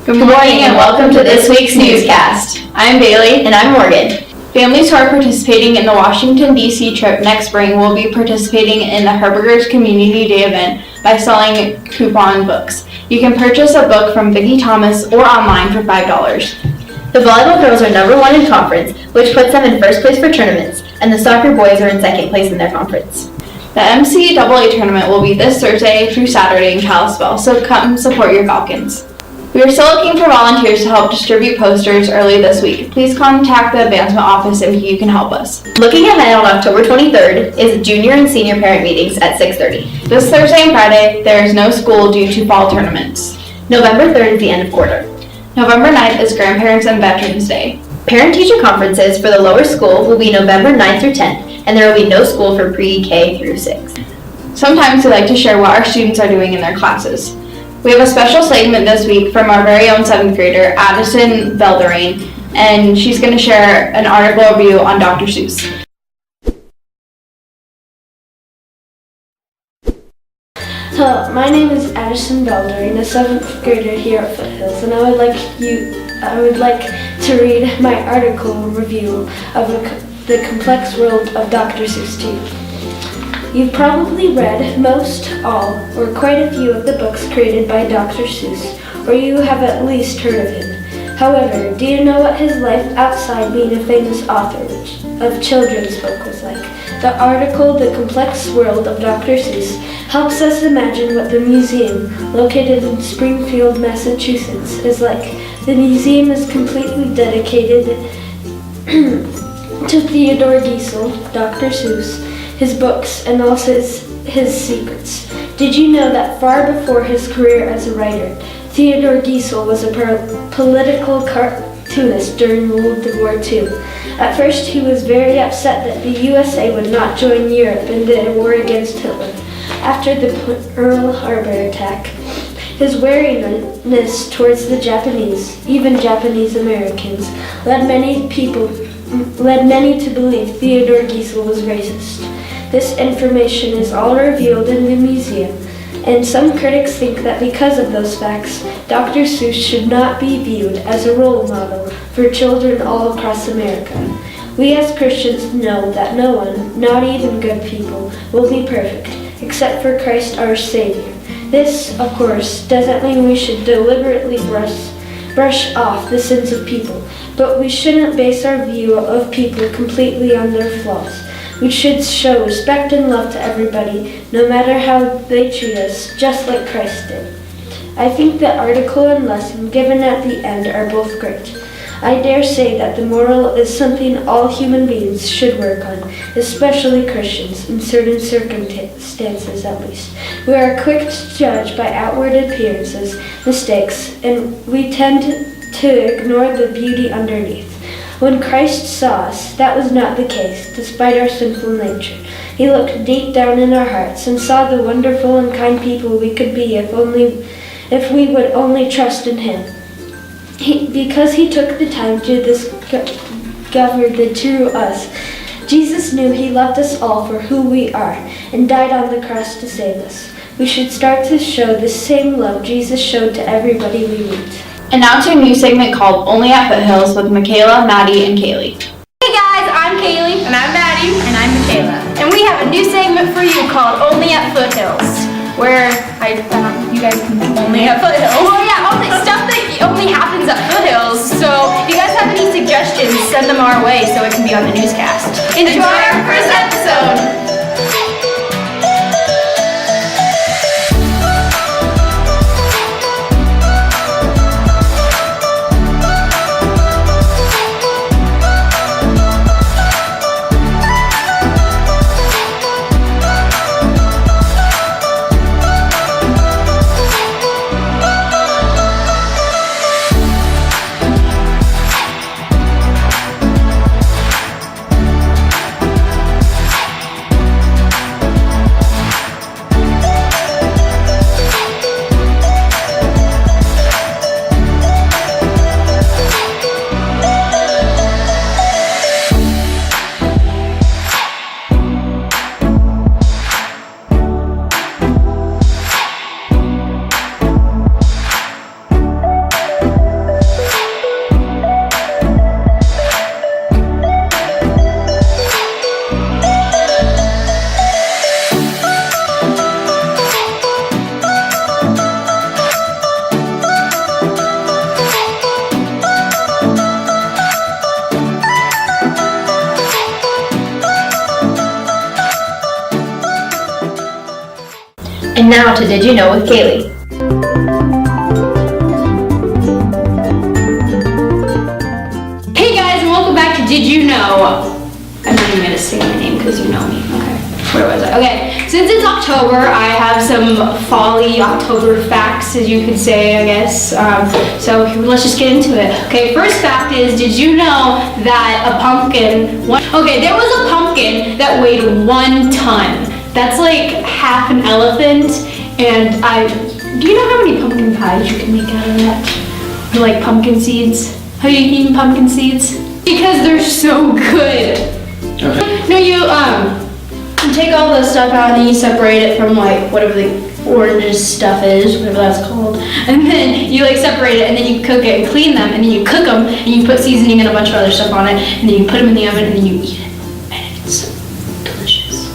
Good morning and welcome to this week's Newscast. I'm Bailey. And I'm Morgan. Families who are participating in the Washington, D.C. trip next spring will be participating in the Herberger's Community Day event by selling coupon books. You can purchase a book from Vicki Thomas or online for $5. The volleyball girls are number 1 in conference, which puts them in first place for tournaments, and the soccer boys are in second place in their conference. The NCAA tournament will be this Thursday through Saturday in Kalispell, so come support your Falcons. We are still looking for volunteers to help distribute posters early this week. Please contact the advancement office if you can help us. Looking ahead on October 23rd is junior and senior parent meetings at 6:30. This Thursday and Friday, there is no school due to fall tournaments. November 3rd is the end of quarter. November 9th is Grandparents and Veterans Day. Parent-teacher conferences for the lower school will be November 9th through 10th, and there will be no school for pre-K through 6. Sometimes we like to share what our students are doing in their classes. We have a special segment this week from our very own 7th grader, Addison Ballerina, and she's going to share an article review on Dr. Seuss. Hello, my name is Addison Ballerina, a 7th grader here at Foothills, and I would like to read my article review of the complex world of Dr. Seuss to you. You've probably read most, all, or quite a few of the books created by Dr. Seuss, or you have at least heard of him. However, do you know what his life outside being a famous author of children's book was like? The article, The Complex World of Dr. Seuss, helps us imagine what the museum, located in Springfield, Massachusetts, is like. The museum is completely dedicated to Theodore Geisel, Dr. Seuss, his books, and also his secrets. Did you know that far before his career as a writer, Theodore Geisel was a political cartoonist during World War II? At first, he was very upset that the USA would not join Europe in the war against Hitler. After the Pearl Harbor attack, his wariness towards the Japanese, even Japanese Americans, led many to believe Theodore Geisel was racist. This information is all revealed in the museum, and some critics think that because of those facts, Dr. Seuss should not be viewed as a role model for children all across America. We as Christians know that no one, not even good people, will be perfect, except for Christ our Savior. This, of course, doesn't mean we should deliberately brush off the sins of people, but we shouldn't base our view of people completely on their flaws. We should show respect and love to everybody, no matter how they treat us, just like Christ did. I think the article and lesson given at the end are both great. I dare say that the moral is something all human beings should work on, especially Christians, in certain circumstances at least. We are quick to judge by outward appearances, mistakes, and we tend to ignore the beauty underneath. When Christ saw us, that was not the case, despite our sinful nature. He looked deep down in our hearts and saw the wonderful and kind people we could be if we would only trust in Him. Because He took the time to discover the true us, Jesus knew He loved us all for who we are and died on the cross to save us. We should start to show the same love Jesus showed to everybody we meet. And now to a new segment called Only at Foothills with Michaela, Maddie, and Kaylee. Hey guys, I'm Kaylee. And I'm Maddie. And I'm Michaela. And we have a new segment for you called Only at Foothills, where you guys can only at Foothills. Well, yeah, all the stuff that only happens at Foothills. So if you guys have any suggestions, send them our way so it can be on the newscast. Enjoy our first episode. And now to Did You Know with Kaylee. Hey guys, and welcome back to Did You Know? I'm not even gonna say my name because you know me. Okay, where was I? Okay, since it's October, I have some fall-y October facts, as you could say, I guess. So let's just get into it. Okay, first fact is, did you know that a pumpkin? Okay, there was a pumpkin that weighed 1 ton. That's like half an elephant. And do you know how many pumpkin pies you can make out of that? Or like pumpkin seeds? Have you eaten pumpkin seeds? Because they're so good. Okay. No, you take all the stuff out and you separate it from like whatever the orange stuff is, whatever that's called. And then you like separate it and then you cook it and clean them and then you cook them and you put seasoning and a bunch of other stuff on it and then you put them in the oven and then you eat it. And it's delicious.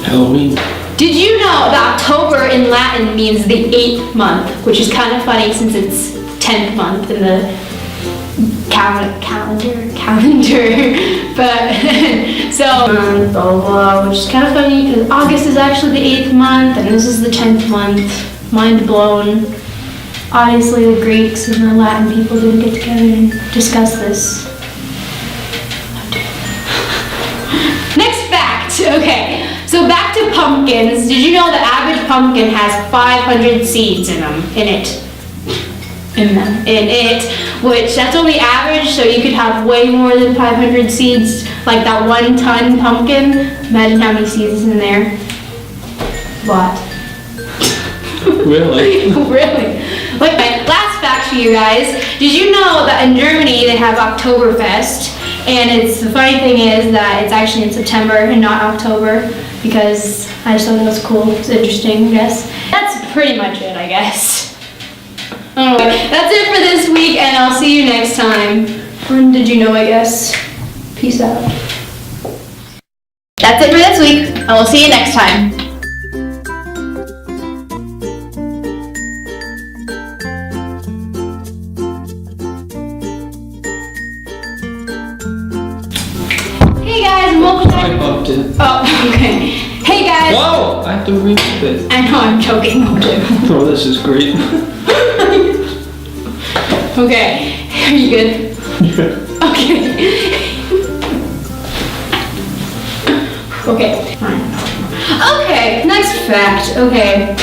Halloween. Did you know that October in Latin means the 8th month, which is kind of funny since it's 10th month in the calendar, but so blah blah blah, which is kind of funny because August is actually the 8th month and this is the 10th month. Mind blown. Obviously the Greeks and the Latin people didn't get together and discuss this. Next fact, okay. So back to pumpkins. Did you know the average pumpkin has 500 seeds in it? Which that's only average, so you could have way more than 500 seeds, like that 1 ton pumpkin. Imagine how many seeds is in there. What? Really? Really? Like my last fact for you guys. Did you know that in Germany they have Oktoberfest? And the funny thing is that it's actually in September and not October, because I just thought that was cool. It's interesting, I guess. That's pretty much it, I guess. Alright, that's it for this week, and I'll see you next time. When Did You Know, I guess. Peace out. That's it for this week. I will see you next time. Hey guys, and welcome back. I bumped it. Oh, okay. Hey guys. Whoa! I have to remove it. I know I'm choking. Oh, this is great. Okay, are you good? Okay. Okay, fine. Okay, next fact. Okay.